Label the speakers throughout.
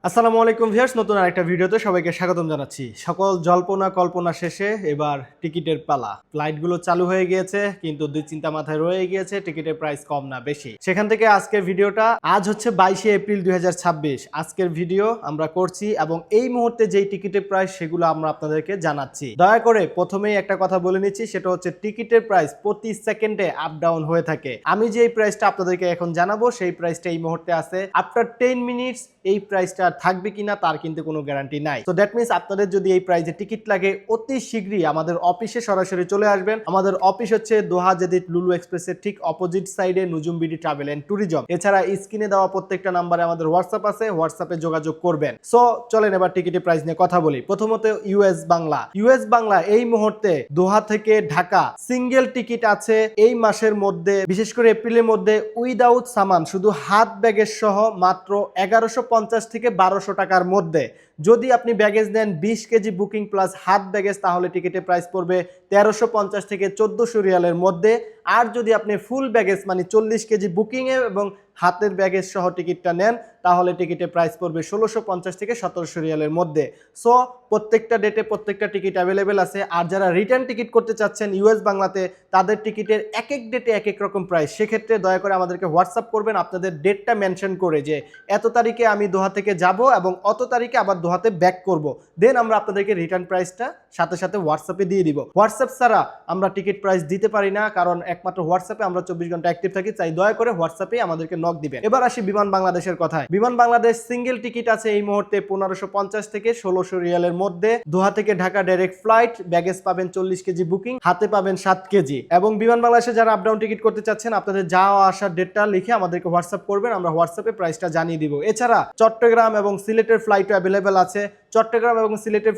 Speaker 1: আসসালামু আলাইকুম ভিউয়ার্স, নতুন আরেকটা ভিডিওতে সবাইকে স্বাগতম জানাচ্ছি। সকল জল্পনা কল্পনা শেষে এবার টিকিটের পালা। ফ্লাইটগুলো চালু হয়ে গিয়েছে, কিন্তু দুই চিন্তা মাথায় রয়ে গিয়েছে, টিকিটের প্রাইস কম না বেশি। সেখান থেকে আজকের ভিডিওটা, আজ হচ্ছে 22শে এপ্রিল 2026। আজকের ভিডিও আমরা করছি এবং এই মুহূর্তে যেই টিকিটের প্রাইস সেগুলো আমরা আপনাদেরকে জানাচ্ছি। দয়া করে প্রথমেই একটা কথা বলে নিচ্ছি, সেটা হচ্ছে টিকিটের প্রাইস প্রতি সেকেন্ডে আপ ডাউন হয়ে থাকে। আমি যেই প্রাইসটা আপনাদেরকে এখন জানাবো সেই প্রাইসটা এই মুহূর্তে আছে। আফটার 10 মিনিটস এই প্রাইসটা থাকবে কিনা তার কিন্তু কোনো গ্যারান্টি নাই। তো দ্যাট মিনস আপনাদের যদি এই প্রাইসে টিকিট লাগে অতি শীঘ্রই আমাদের অফিসে সরাসরি চলে আসবেন। আমাদের অফিস হচ্ছে দোহা জেদিদ লুলু এক্সপ্রেসের ঠিক অপোজিট সাইডে নুজুম বিডি ট্রাভেল এন্ড ট্যুরিজম। এছাড়া স্ক্রিনে দেওয়া প্রত্যেকটা নাম্বারে আমাদের হোয়াটসঅ্যাপ আছে, হোয়াটসঅ্যাপে যোগাযোগ করবেন। সো চলেন এবার টিকিটের প্রাইস নিয়ে কথা বলি। প্রথমত ইউএস বাংলা এই মুহূর্তে দোহা থেকে ঢাকা সিঙ্গেল টিকিট আছে এই মাসের মধ্যে, বিশেষ করে এপ্রিলের মধ্যে উইদাউট সামান, শুধু হাত ব্যাগেজ সহ মাত্র 1150 থেকে 1200 টাকার মধ্যে। যদি আপনি ব্যাগেজ নেন 20 KG booking plus had baggage, তাহলে টিকিটের প্রাইস পড়বে 1350 থেকে 1400 রিয়ালের মধ্যে। আর যদি আপনি ফুল ব্যাগেজ মানে 40 কেজি বুকিংয়ে এবং হাতের ব্যাগেজ সহ টিকিটটা নেন, তাহলে টিকিটের প্রাইস পড়বে 1650 থেকে 1700 রিয়ালের মধ্যে। সো প্রত্যেকটা ডেটে প্রত্যেকটা টিকিট অ্যাভেলেবেল আছে। আর যারা রিটার্ন টিকিট করতে চাচ্ছেন ইউএস বাংলাতে, তাদের টিকিটের এক এক ডেটে এক এক রকম প্রাইস। সেক্ষেত্রে দয়া করে আমাদেরকে হোয়াটসঅ্যাপ করবেন আপনাদের ডেটটা মেনশন করে, যে এত তারিখে আমি দোহা থেকে যাব এবং অত তারিখে আবার দোহাতে ব্যাক করব। দেন আমরা আপনাদেরকে রিটার্ন প্রাইসটা সাথে সাথে হোয়াটসঅ্যাপে দিয়ে দিব। হোয়াটসঅ্যাপ ছাড়া আমরা টিকিট প্রাইস দিতে পারি না, কারণ একমাত্র হোয়াটসঅ্যাপে আমরা 24 ঘন্টা অ্যাক্টিভ থাকি। তাই দয়া করে হোয়াটসঅ্যাপে আমাদেরকে নক দিবেন। এবার আসি বিমান বাংলাদেশের কথায়। বিমান বাংলাদেশ সিঙ্গেল টিকিট আছে এই মুহূর্তে 1550 থেকে 1600 রিয়ালের মধ্যে। দোহা থেকে ঢাকা ডাইরেক্ট ফ্লাইট, ব্যাগেজ পাবেন 40 কেজি বুকিং, হাতে পাবেন 7 কেজি। এবং বিমান বাংলাদেশে যারা আপ ডাউন টিকিট করতে চাচ্ছেন, আপনাদের যাওয়া আসার ডেটটা লিখে আমাদেরকে হোয়াটসঅ্যাপ করবেন, আমরা হোয়াটসঅ্যাপে প্রাইসটা জানিয়ে দিব। এছাড়া চট্টগ্রাম এবং সিলেটের ফ্লাইটও অ্যাভেলেবেল আছে। চট্টগ্রাম এবং সিলেটের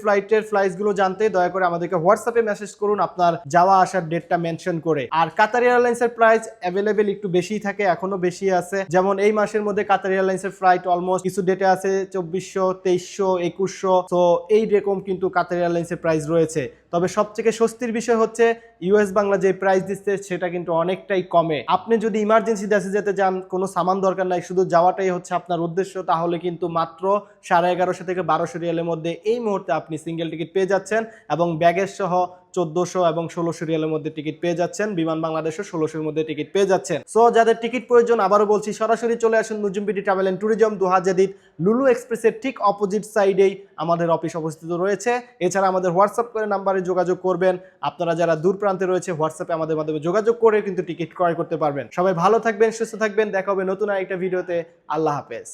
Speaker 1: ফ্লাইটসগুলো জানতে দয়া করে আমাদেরকে হোয়াটসঅ্যাপে মেসেজ করুন আপনার যাওয়া আসার ডেটটা মেনশন করে। আর কাতার এয়ারলাইন্সের প্রাইস অ্যাভেলেবেল একটু বেশি থাকে, এখনো বেশি আছে। যেমন এই মাসের মধ্যে কাতার এয়ারলাইন্সের ফ্লাইট অলমোস্ট কিছু ডেটে আছে 2400, 2300, 2100। তো এই রকম কিন্তু কাতার এয়ারলাইন্সের প্রাইস রয়েছে। তবে সবথেকে স্বস্তির বিষয় হচ্ছে ইউএস বাংলা যে প্রাইস দিচ্ছে সেটা কিন্তু অনেকটাই কমে। আপনি যদি ইমার্জেন্সি দেশে যেতে চান, কোনো সামান দরকার নাই, শুধু যাওয়াটাই হচ্ছে আপনার উদ্দেশ্য, তাহলে কিন্তু মাত্র 1150 থেকে 1200 রিয়ালের মধ্যে এই মুহূর্তে আপনি সিঙ্গেল টিকিট পেয়ে যাচ্ছেন এবং ব্যাগেজ সহ 1400 এবং 1600 রিয়ালের মধ্যে টিকিট পেয়ে যাচ্ছেন। বিমান বাংলাদেশও 1600-এর মধ্যে টিকিট পেয়ে যাচ্ছেন। সো যাদের টিকিট প্রয়োজন, আবারও বলছি, সরাসরি চলে আসুন নুজুম বিডি ট্রাভেল এন্ড ট্যুরিজম, দোহা জেদিদ লুলু এক্সপ্রেসের ঠিক অপোজিট সাইডেই আমাদের অফিস অবস্থিত রয়েছে। এছাড়া আমাদের হোয়াটসঅ্যাপ করে নাম্বারে যোগাযোগ করবেন। আপনারা যারা দূর প্রান্তে রয়েছে, হোয়াটসঅ্যাপে আমাদের মাধ্যমে যোগাযোগ করে কিন্তু টিকিট ক্রয় করতে পারবেন। সবাই ভালো থাকবেন, সুস্থ থাকবেন। দেখা হবে নতুন আরেকটা ভিডিওতে। আল্লাহ হাফেজ।